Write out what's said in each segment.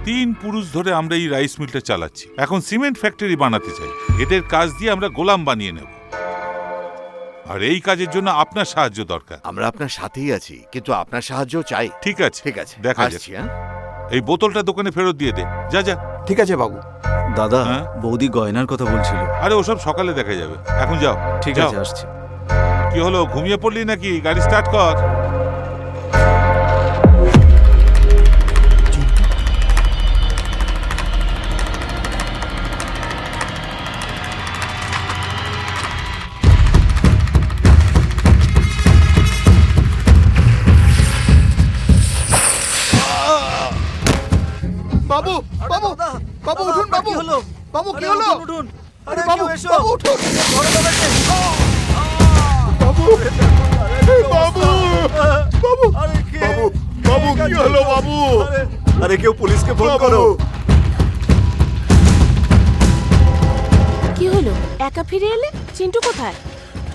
3 পুরুষ ধরে আমরা এই রাইস মিলটা চালাচ্ছি। এখন সিমেন্ট ফ্যাক্টরি বানাতে চাই। এদের কাজ দিয়ে আমরা গোলাম বানিয়ে নেব। আর এই কাজের জন্য আপনার সাহায্য দরকার। আমরা আপনার সাথেই আছি, কিন্তু আপনার সাহায্য চাই। ঠিক আছে, ঠিক আছে, দেখা আসছি। যাচ্ছে। এই বোতলটা দোকানে ফেরত দিয়ে দে। যা যা। ঠিক আছে বাবু। দাদা, হ্যাঁ? বৌদি গয়নার কথা বলছিল। আরে ওসব সকালে দেখা যাবে, এখন যাও। ঠিক যাও। আছে, আসছি। কি হলো, ঘুমিয়ে পড়লি নাকি? গাড়ি স্টার্ট কর। বাবু, বাবু, বাবু উঠুন বাবু। হলো? বাবু কি আরে হলো? উঠুন, উঠুন। আরে আরে বাবু, কেউ এসো। বাবু উঠুন। বড় দাদাকে। বাবু, বাবু, বাবু, আরে কে? বাবু, বাবু কি হলো বাবু? আরে কেউ পুলিশকে ফোন করো। কি হলো, একা ফিরে এলে? চিন্টু কোথায়?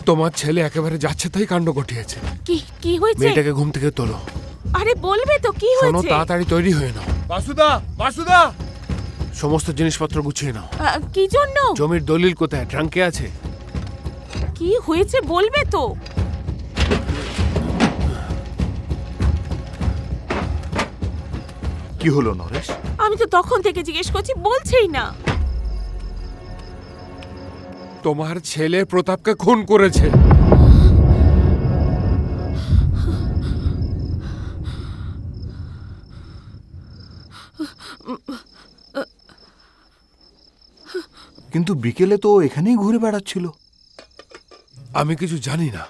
তোমার ছেলে একেবারে যাচ্ছে তাই কাণ্ড ঘটিয়েছে। কি কি হয়েছে? মেয়েটাকে ঘুম থেকে তোলো। আরে বলবে তো কি শোনো, হয়েছে? তাড়াতাড়ি তৈরি হয়ে নাও। বাসুদা, বাসুদা, সমস্ত জিনিসপত্র গুছিয়ে নাও। কি জন্য? জমির দলিল কোথায়? ট্রাঙ্কে আছে। কি হয়েছে বলবে তো? কি হলো নরেশ? আমি তো তখন থেকে জিজ্ঞেস করছি, বলছেই না। তোমার ছেলে প্রতাপকে খুন করেছে। কিন্তু বিকেলে তো ও এখানেই ঘুরে বেড়াচ্ছিল। আমি কিছু জানি না।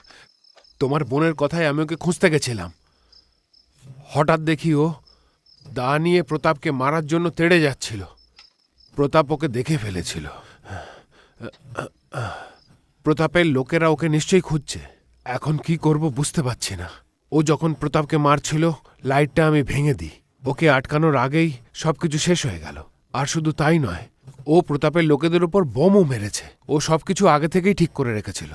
তোমার বোনের কথায় আমি ওকে খুঁজতে গেছিলাম। হঠাৎ দেখি ও দা নিয়ে প্রতাপকে মারার জন্য তেড়ে যাচ্ছিল। প্রতাপ ওকে দেখে ফেলেছিল। প্রতাপের লোকেরা ওকে নিশ্চয়ই খুঁজছে। এখন কি করব বুঝতে পারছি না। ও যখন প্রতাপকে মারছিল, লাইটটা আমি ভেঙে দিই। ওকে আটকানোর আগেই সবকিছু শেষ হয়ে গেল। আর শুধু তাই নয়, ও প্রতাপের লোকেদের উপর বোমও মেরেছে। ও সবকিছু আগে থেকেই ঠিক করে রেখেছিল।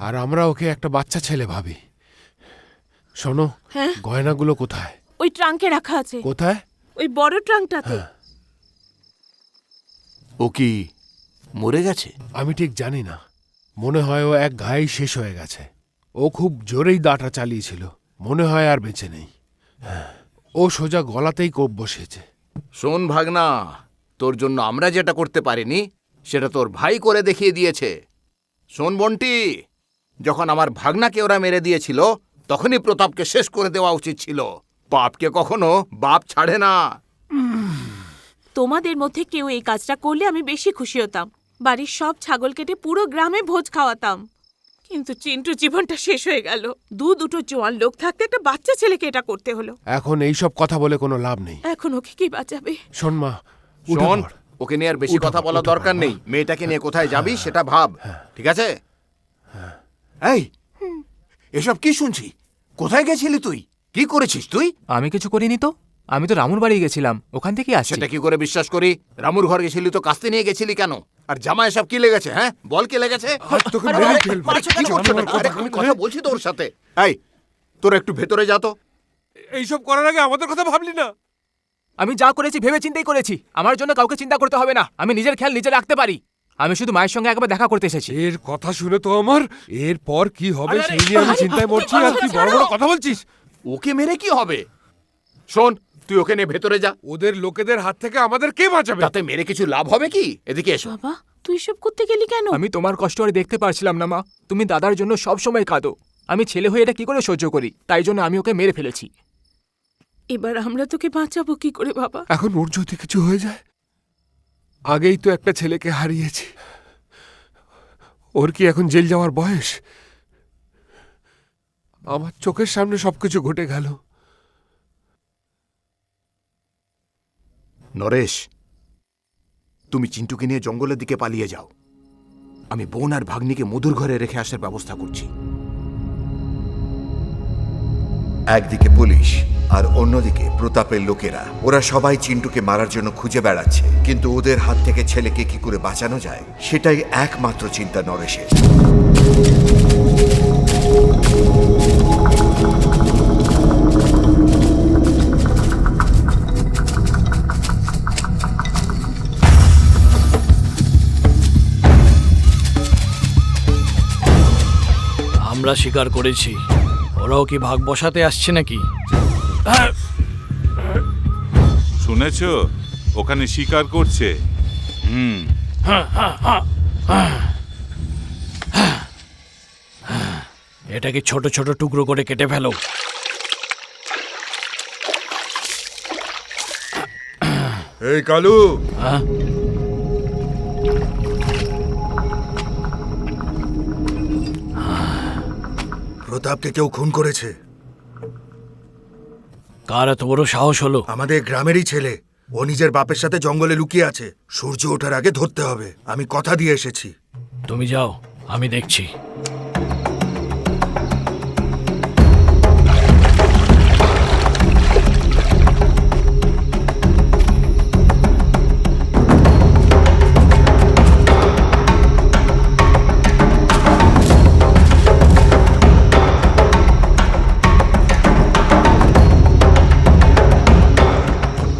আর আমরা ওকে একটা বাচ্চা ছেলে ভাবি। শোনো, হ্যাঁ? গয়নাগুলো কোথায়? ওই ট্রাঙ্কে রাখা আছে। কোথায়? ওই বড় ট্রাঙ্কটাতে। হ্যাঁ। ও কি মরে গেছে? আমি ঠিক জানি না। মনে হয় ও এক ঘায়েই শেষ হয়ে গেছে। ও খুব জোরেই দাটা চালিয়েছিল। মনে হয় আর বেঁচে নেই। ও সোজা গলাতেই কোপ বসিয়েছে। শোন ভাগনা, তোর জন্য আমরা যেটা করতে পারিনি সেটা তোর ভাই করে দেখিয়ে দিয়েছে। শোন বন্টি, যখন আমার ভাগনাকে ওরা মেরে দিয়েছিল তখনই প্রতাপকে শেষ করে দেওয়া উচিত ছিল। বাপকে কখনো বাপ ছাড়ে না। তোমাদের মধ্যে কেউ এই কাজটা করলে আমি বেশি খুশি হতাম। বাড়ির সব ছাগল কেটে পুরো গ্রামে ভোজ খাওয়াতাম। কিন্তু চিন্টুর জীবনটা শেষ হয়ে গেল। দুটো জোয়ান লোক থাকতে একটা বাচ্চা ছেলেকে এটা করতে হলো। এখন এইসব কথা বলে কোনো লাভ নেই। এখন ওকে কি বাঁচাবে? শোন মা, উঠে শোন, পড়। ওকে নিয়ে আর বেশি উঠো, কথা বলা উঠো, দরকার নেই। মেয়েটাকে নিয়ে কোথায় যাবি সেটা ভাব, ঠিক আছে? এই, এসব কি শুনছি? কোথায় গেছিলি তুই? কি করেছিস তুই? আমি কিছু করিনি তো। আমি তো রামুর বাড়ি গেছিলাম, ওখান থেকে আসছি। সেটা কি করে বিশ্বাস করি? রামুর ঘর গেছিলি তো কাস্তে নিয়ে গেছিলি কেন? আর জামা এসব কি লেগেছে? হ্যাঁ, বল কি লেগেছে? আজ তোকে আরে, মেরেই আরে, ফেলবো। আরে, কি করছো এটা? আরে, আমি কথা বলছি তোর সাথে। এই, তোর একটু ভেতরে যা তো। এইসব করার আগে আমাদের কথা ভাবলি না? আমি যা করেছি ভেবে চিন্তাই করেছি। আমার জন্য কাউকে চিন্তা করতে হবে না। আমি নিজের খেয়াল নিজে রাখতে পারি। আমি শুধু মায়ের সঙ্গে একবার দেখা করতে এসেছি। এর কথা শুনে তো আমার এরপর কি হবে আরে, সেই নিয়ে আমি চিন্তায় মরছি। আর তুই বড় বড় কথা বলছিস। ওকে মেরে কি হবে? শোন, তুই ওকে নিয়ে ভেতরে যা। ওদের লোকেদের হাত থেকে আমাদের কে বাঁচাবে? তাতে মেরে কিছু লাভ হবে কি? এদিকে এসো। বাবা, তুই সব করতে গেলি কেন? আমি তোমার কষ্ট আর দেখতে পারছিলাম না মা। তুমি দাদার জন্য সব সময় কাঁদো। আমি ছেলে হয়ে এটা কি করে সহ্য করি? তাই জন্য আমি ওকে মেরে ফেলেছি। এবার আমরা তোকে বাঁচাবো কি করে বাবা? এখন ওর যদি কিছু হয়ে যায়, আগেই তো একটা ছেলেকে হারিয়েছি। ওর কি এখন জেল যাওয়ার বয়স? আমার চোখের সামনে সবকিছু ঘটে গেল। নরেশ, তুমি চিন্টুকে নিয়ে জঙ্গলের দিকে পালিয়ে যাও। আমি বোন আর ভাগ্নিকে মধুর ঘরে রেখে আসার ব্যবস্থা করছি। একদিকে পুলিশ আর অন্যদিকে প্রতাপের লোকেরা, ওরা সবাই চিন্টুকে মারার জন্য খুঁজে বেড়াচ্ছে। কিন্তু ওদের হাত থেকে ছেলেকে কি করে বাঁচানো যায় সেটাই একমাত্র চিন্তা নরেশের। আমরা শিকার করেছি, ওরাও কি ভাগ বসাতে আসছে নাকি? শুনেছ ওখানে শিকার করছে। এটাকে ছোট ছোট টুকরো করে কেটে ফেলো। এই কালু, হ্যাঁ? প্রতাপকে কেউ খুন করেছে। কার এত বড় সাহস হলো? আমাদের গ্রামেরই ছেলে। ও নিজের বাপের সাথে জঙ্গলে লুকিয়ে আছে। সূর্য ওঠার আগে ধরতে হবে। আমি কথা দিয়ে এসেছি। তুমি যাও, আমি দেখছি।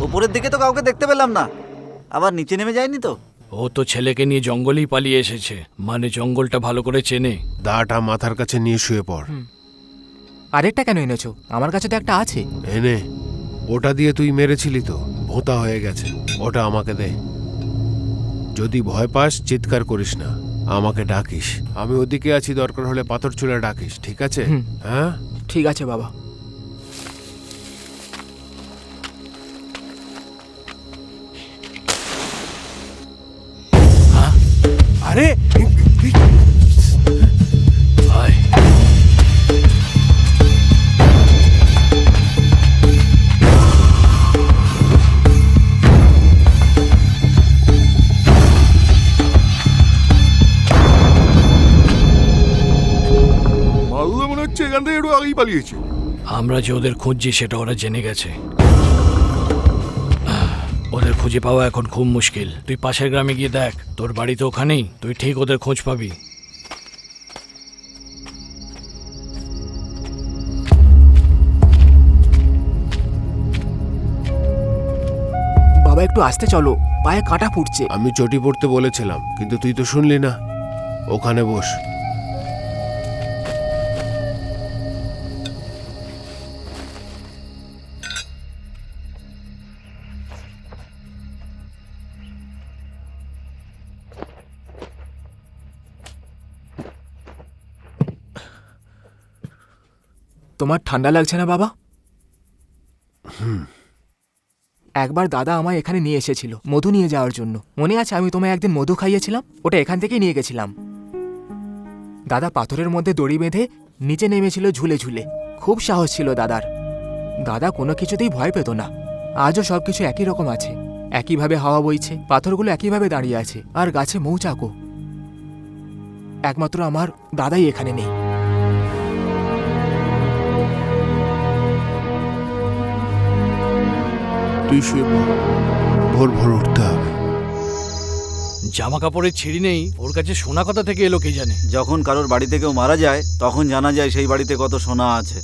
উপরের দিকে তো কাউকে দেখতে পেলাম না, আবার নিচে নেমে যায়নি তো? ও তো ছেলেকে নিয়ে জঙ্গলেই পালিয়ে এসেছে, মানে জঙ্গলটা ভালো করে চেনে। দাটা মাথার কাছে নিয়ে শুয়ে পড়। আরেকটা কেন এনেছো? আমার কাছে তো একটা আছে। এনে, ওটা দিয়ে তুই মেরেছিলি তো, ভোঁতা হয়ে গেছে। ওটা আমাকে দে। যদি ভয় পাস চিৎকার করিস না, আমাকে ডাকিস। আমি ওদিকে আছি, দরকার হলে পাথর চুলে ডাকিস, ঠিক আছে? হ্যাঁ, ঠিক আছে বাবা। আরে আয়। মালদা মনে হচ্ছে এখান থেকে একটু আগেই পালিয়েছে। আমরা যে ওদের খুঁজছি সেটা ওরা জেনে গেছে। ওদের খুঁজে পাওয়া এখন খুব মুশকিল। তুই পাশের গ্রামে গিয়ে দেখ, তোর বাড়ি তো ওখানেই, তুই ঠিক ওদের খোঁজ পাবি। বাবা একটু আসতে চলো, পায়ে কাঁটা ফুটছে। আমি চটি পড়তে বলেছিলাম, কিন্তু তুই তো শুনলি না। ওখানে বস। তোমার ঠান্ডা লাগছে না বাবা? একবার দাদা আমায় এখানে নিয়ে এসেছিল মধু নিয়ে যাওয়ার জন্য। মনে আছে আমি তোমায় একদিন মধু খাইয়েছিলাম? ওটা এখান থেকেই নিয়ে গেছিলাম। দাদা পাথরের মধ্যে দড়ি বেঁধে নিচে নেমেছিল ঝুলে ঝুলে। খুব সাহস ছিল দাদার। দাদা কোনো কিছুতেই ভয় পেত না। আজও সবকিছু একই রকম আছে, একইভাবে হাওয়া বইছে, পাথরগুলো একইভাবে দাঁড়িয়ে আছে, আর গাছে মৌচাকও। একমাত্র আমার দাদাই এখানে নেই। তুই শুয়ে পড়, ভোর ভোর উঠতে হবে। জামা কাপড়ের ছিঁড়ি নেই, ওর কাছে সোনা কথা থেকে এলো কে জানে। যখন কারোর বাড়িতে কেউ মারা যায় তখন জানা যায় সেই বাড়িতে কত সোনা আছে।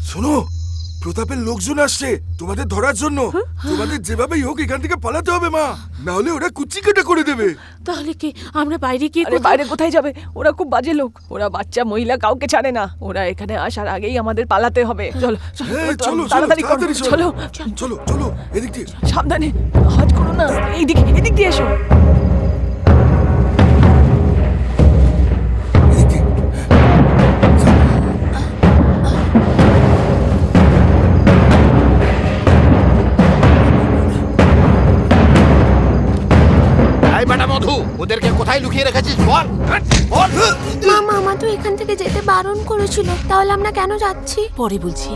শোনো, প্রতাপের লোকজন আসছে তোমাদের ধরার জন্য। তোমাদের যেভাবেই হোক এখান থেকে পালাতে হবে মা, না হলে ওরা কুচি কেটে করে দেবে। তাহলে কি আমরা বাইরে গিয়ে আরে বাইরে কোথায় যাবে? ওরা খুব বাজে লোক। ওরা বাচ্চা মহিলা কাউকে ছাড়ে না। ওরা এখানে আসার আগেই আমাদের পালাতে হবে। চলো হ্যাঁ, চলো, চলো, তাড়াতাড়ি করো। তাড়াতাড়ি চলো চলো চলো, এদিক দিয়ে। সাবধানে, আওয়াজ করো না। এদিক দিয়ে এসো। এদিক দিয়ে। এই বেটা মধু, ওদেরকে কোথায় লুকিয়ে রেখেছিস বল, বল। মা, মামা তো এখান থেকে যেতে বারণ করেছিল, তাহলে আমরা কেন যাচ্ছি? পরে বলছি।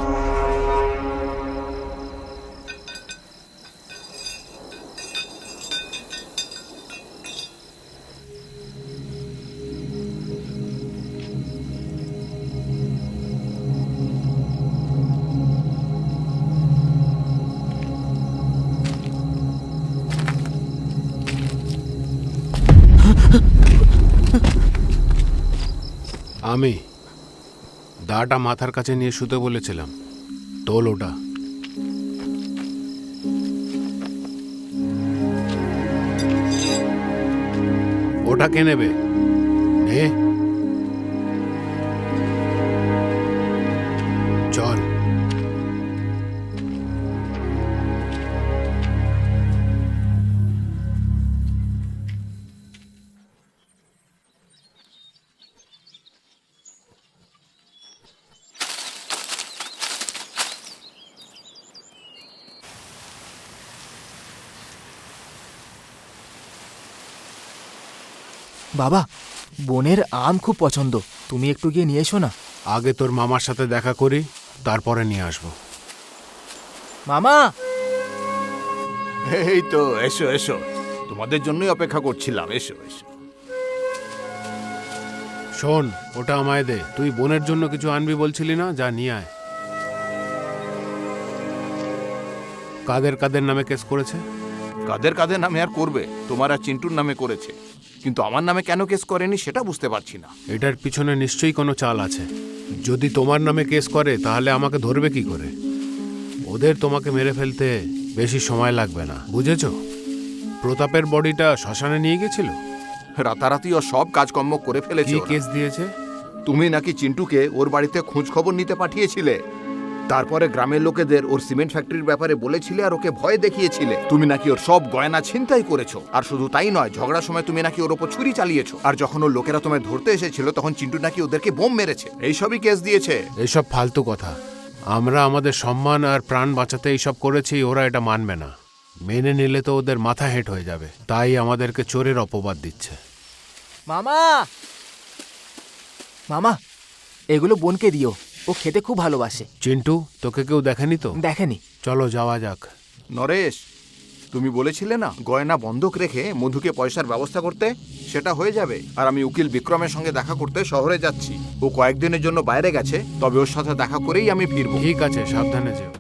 আমি দাটা মাথার কাছে নিয়ে শুতে বলেছিলাম, তোল ওটা। ওটা কে নেবে? নে চল। বাবা, বোনের আম খুব পছন্দ, তুমি একটু গিয়ে নিয়ে এসো না। আগে তোর মামার সাথে দেখা করি, তারপরে নিয়ে আসবো। মামা, এই তো, এসো এসো, তোমাদের জন্যই অপেক্ষা করছিলাম, এসো এসো। শোন, ওটা আমায় দে। তুই বোনের জন্য কিছু আনবি বলছিলি না? যা নিয়ে আয়। কাদের কাদের নামে কেস করেছে? কাদের কাদের নামে আর করবে? তোমার আর চিন্টুর নামে করেছে, কিন্তু আমার নামে কেন কেস করেনি সেটা বুঝতে পারছি না। এটার পিছনে নিশ্চয়ই কোনো চাল আছে। যদি তোমার নামে কেস করে তাহলে আমাকে ধরবে কি করে? ওদের তোমাকে মেরে ফেলতে বেশি সময় লাগবে না, বুঝেছো? প্রতাপের বডিটা শ্মশানে নিয়ে গেছিল। রাতারাতি ও সব কাজকর্ম করে ফেলেছে কি ওরা। কেস দিয়েছে? তুমি নাকি চিন্টুকে ওর বাড়িতে খোঁজ খবর নিতে পাঠিয়েছিলে, তারপরে গ্রামের লোকেদের ওর সিমেন্ট ফ্যাক্টরির ব্যাপারে বলেছিলে আর ওকে ভয় দেখিয়েছিলে। তুমি নাকি ওর সব গয়না ছিনতাই করেছো, আর শুধু তাই নয়, ঝগড়ার সময় তুমি নাকি ওর ওপর ছুরি চালিয়েছো, আর যখন ওর লোকেরা তোমায় ধরতে এসেছিল তখন চিন্টু নাকি ওদেরকে বোম মেরেছে। এইসবই কেস দিয়েছে। এসব ফালতু কথা। আমরা আমাদের সম্মান আর প্রাণ বাঁচাতে এইসব করেছি, ওরা এটা মানবে না। মেনে নিলে তো ওদের মাথা হেঁট হয়ে যাবে, তাই আমাদেরকে চোরের অপবাদ দিচ্ছে। মামা, মামা, এগুলো বোনকে দিও, ও খেতে খুব ভালোবাসে। চিন্টু, তোকে কেউ দেখেনি তো? দেখেনি। চলো যাওয়া যাক। নরেশ, তুমি বলেছিলে না গয়না বন্ধক রেখে মধুকে পয়সার ব্যবস্থা করতে, সেটা হয়ে যাবে। আর আমি উকিল বিক্রমের সঙ্গে দেখা করতে শহরে যাচ্ছি। ও কয়েকদিনের জন্য বাইরে গেছে, তবে ওর সাথে দেখা করেই আমি ফিরবো। ঠিক আছে, সাবধানে যেও।